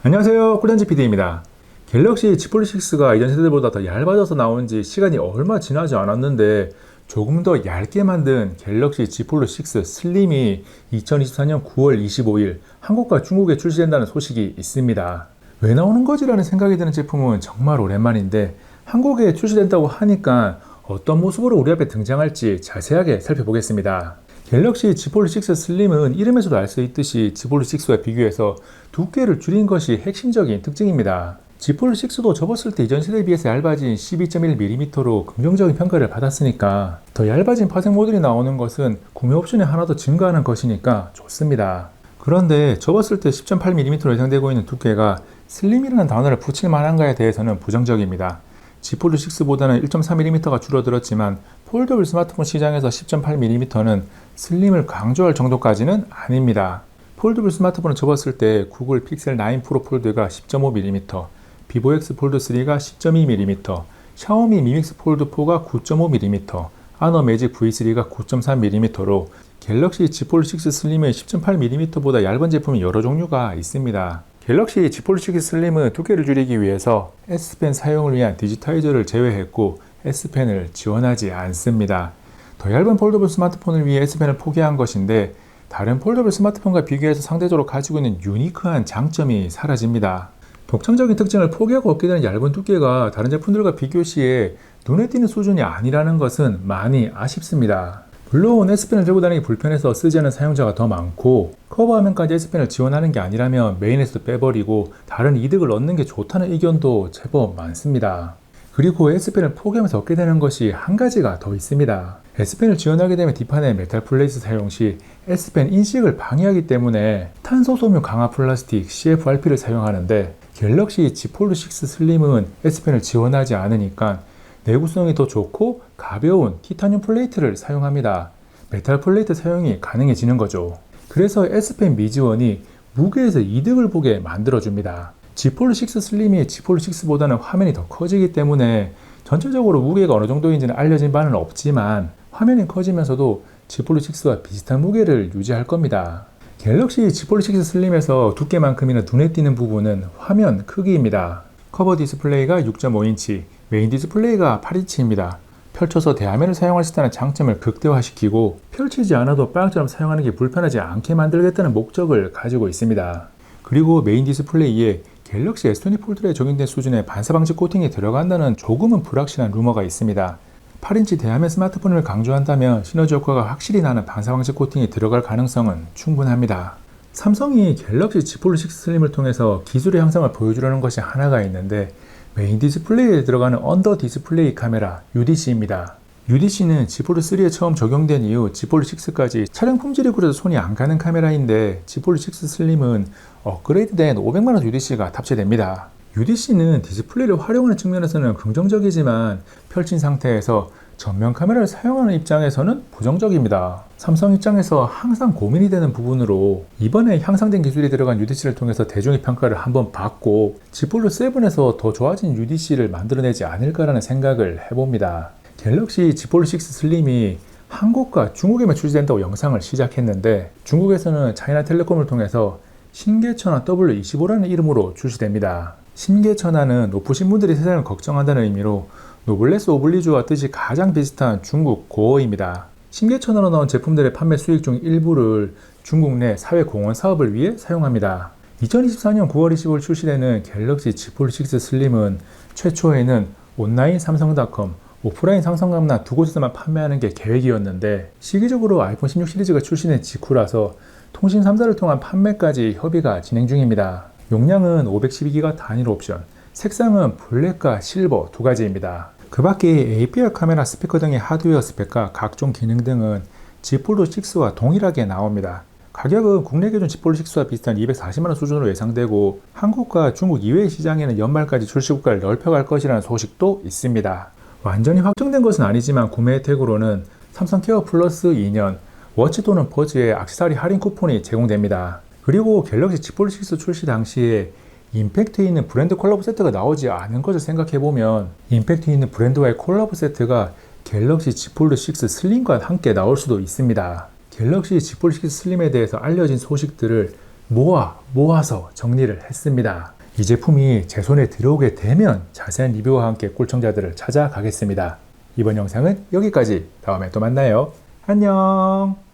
안녕하세요, 꿀단지 PD입니다. 갤럭시 Z 폴드6가 이전 세대보다 더 얇아져서 나온 지 시간이 얼마 지나지 않았는데 조금 더 얇게 만든 갤럭시 Z 폴드6 슬림이 2024년 9월 25일 한국과 중국에 출시된다는 소식이 있습니다. 왜 나오는 거지라는 생각이 드는 제품은 정말 오랜만인데 한국에 출시된다고 하니까 어떤 모습으로 우리 앞에 등장할지 자세하게 살펴보겠습니다. 갤럭시 Z 폴드6 슬림은 이름에서도 알 수 있듯이 Z 폴드6와 비교해서 두께를 줄인 것이 핵심적인 특징입니다. Z 폴드6도 접었을 때 이전 세대에 비해서 얇아진 12.1mm로 긍정적인 평가를 받았으니까 더 얇아진 파생 모듈이 나오는 것은 구매 옵션이 하나 더 증가하는 것이니까 좋습니다. 그런데 접었을 때 10.8mm로 예상되고 있는 두께가 슬림이라는 단어를 붙일 만한가에 대해서는 부정적입니다. Z 폴드6보다는 1.4mm가 줄어들었지만 폴더블 스마트폰 시장에서 10.8mm는 슬림을 강조할 정도까지는 아닙니다. 폴더블 스마트폰을 접었을 때 구글 픽셀 9 프로 폴드가 10.5mm, 비보 X 폴드 3가 10.2mm, 샤오미 미믹스 폴드 4가 9.5mm, 아너 매직 V3가 9.3mm로 갤럭시 Z 폴드6 슬림의 10.8mm보다 얇은 제품이 여러 종류가 있습니다. 갤럭시 Z 폴드6 슬림은 두께를 줄이기 위해서 S펜 사용을 위한 디지타이저를 제외했고 S펜을 지원하지 않습니다. 더 얇은 폴더블 스마트폰을 위해 S펜을 포기한 것인데 다른 폴더블 스마트폰과 비교해서 상대적으로 가지고 있는 유니크한 장점이 사라집니다. 독창적인 특징을 포기하고 얻게 되는 얇은 두께가 다른 제품들과 비교 시에 눈에 띄는 수준이 아니라는 것은 많이 아쉽습니다. 물론 S펜을 들고 다니기 불편해서 쓰지 않는 사용자가 더 많고 커버화면까지 S펜을 지원하는 게 아니라면 메인에서도 빼버리고 다른 이득을 얻는 게 좋다는 의견도 제법 많습니다. 그리고 S펜을 포기하면서 얻게 되는 것이 한 가지가 더 있습니다. S펜을 지원하게 되면 뒷판에 메탈 플레이트 사용 시 S펜 인식을 방해하기 때문에 탄소 소묘 강화 플라스틱 CFRP를 사용하는데 갤럭시 Z 폴드6 슬림은 S펜을 지원하지 않으니까 내구성이 더 좋고 가벼운 티타늄 플레이트를 사용합니다. 메탈 플레이트 사용이 가능해지는 거죠. 그래서 S펜 미지원이 무게에서 이득을 보게 만들어줍니다. Z 폴드6 슬림이 Z 폴드6보다는 화면이 더 커지기 때문에 전체적으로 무게가 어느 정도인지는 알려진 바는 없지만 화면이 커지면서도 Z 폴드6와 비슷한 무게를 유지할 겁니다. 갤럭시 Z 폴드6 슬림에서 두께만큼이나 눈에 띄는 부분은 화면 크기입니다. 커버 디스플레이가 6.5인치, 메인 디스플레이가 8인치입니다. 펼쳐서 대화면을 사용할 수 있다는 장점을 극대화시키고 펼치지 않아도 빵처럼 사용하는 게 불편하지 않게 만들겠다는 목적을 가지고 있습니다. 그리고 메인 디스플레이에 갤럭시 S20 폴드에 적용된 수준의 반사 방지 코팅이 들어간다는 조금은 불확실한 루머가 있습니다. 8인치 대화면 스마트폰을 강조한다면 시너지 효과가 확실히 나는 반사 방지 코팅이 들어갈 가능성은 충분합니다. 삼성이 갤럭시 Z 폴드6 슬림을 통해서 기술의 향상을 보여주려는 것이 하나가 있는데 메인 디스플레이에 들어가는 언더 디스플레이 카메라 UDC입니다. UDC는 Z 폴드3에 처음 적용된 이후 Z 폴드6까지 촬영 품질이 그래도 손이 안 가는 카메라인데 Z 폴드6 슬림은 업그레이드된 500만원 UDC가 탑재됩니다. UDC는 디스플레이를 활용하는 측면에서는 긍정적이지만 펼친 상태에서 전면 카메라를 사용하는 입장에서는 부정적입니다. 삼성 입장에서 항상 고민이 되는 부분으로 이번에 향상된 기술이 들어간 UDC를 통해서 대중의 평가를 한번 받고 Z 폴드7에서 더 좋아진 UDC를 만들어내지 않을까라는 생각을 해봅니다. 갤럭시 Z 폴드6 슬림이 한국과 중국에만 출시된다고 영상을 시작했는데 중국에서는 차이나텔레콤을 통해서 신계천화 W25라는 이름으로 출시됩니다. 신계천화는 높으신 분들이 세상을 걱정한다는 의미로 노블레스 오블리주와 뜻이 가장 비슷한 중국 고어입니다. 신계천화로 나온 제품들의 판매 수익 중 일부를 중국 내 사회공헌 사업을 위해 사용합니다. 2024년 9월 25일 출시되는 갤럭시 Z 폴드6 슬림은 최초에는 온라인 삼성닷컴, 오프라인 삼성감나 두 곳에서만 판매하는 게 계획이었는데 시기적으로 아이폰 16 시리즈가 출시된 직후라서 통신 3사를 통한 판매까지 협의가 진행 중입니다. 용량은 512기가 단일 옵션, 색상은 블랙과 실버 두 가지입니다. 그 밖에 APR 카메라 스피커 등의 하드웨어 스펙과 각종 기능 등은 Z 폴드6와 동일하게 나옵니다. 가격은 국내 기준 Z 폴드6와 비슷한 240만원 수준으로 예상되고 한국과 중국 이외의 시장에는 연말까지 출시 국가를 넓혀갈 것이라는 소식도 있습니다. 완전히 확정된 것은 아니지만 구매 혜택으로는 삼성 케어 플러스 2년, 워치 또는 버즈의 액세서리 할인 쿠폰이 제공됩니다. 그리고 갤럭시 Z 폴드6 출시 당시에 임팩트 있는 브랜드 콜라보 세트가 나오지 않은 것을 생각해보면 임팩트 있는 브랜드와의 콜라보 세트가 갤럭시 Z 폴드6 슬림과 함께 나올 수도 있습니다. 갤럭시 Z 폴드6 슬림에 대해서 알려진 소식들을 모아서 정리를 했습니다. 이 제품이 제 손에 들어오게 되면 자세한 리뷰와 함께 꿀청자들을 찾아가겠습니다. 이번 영상은 여기까지. 다음에 또 만나요. 안녕.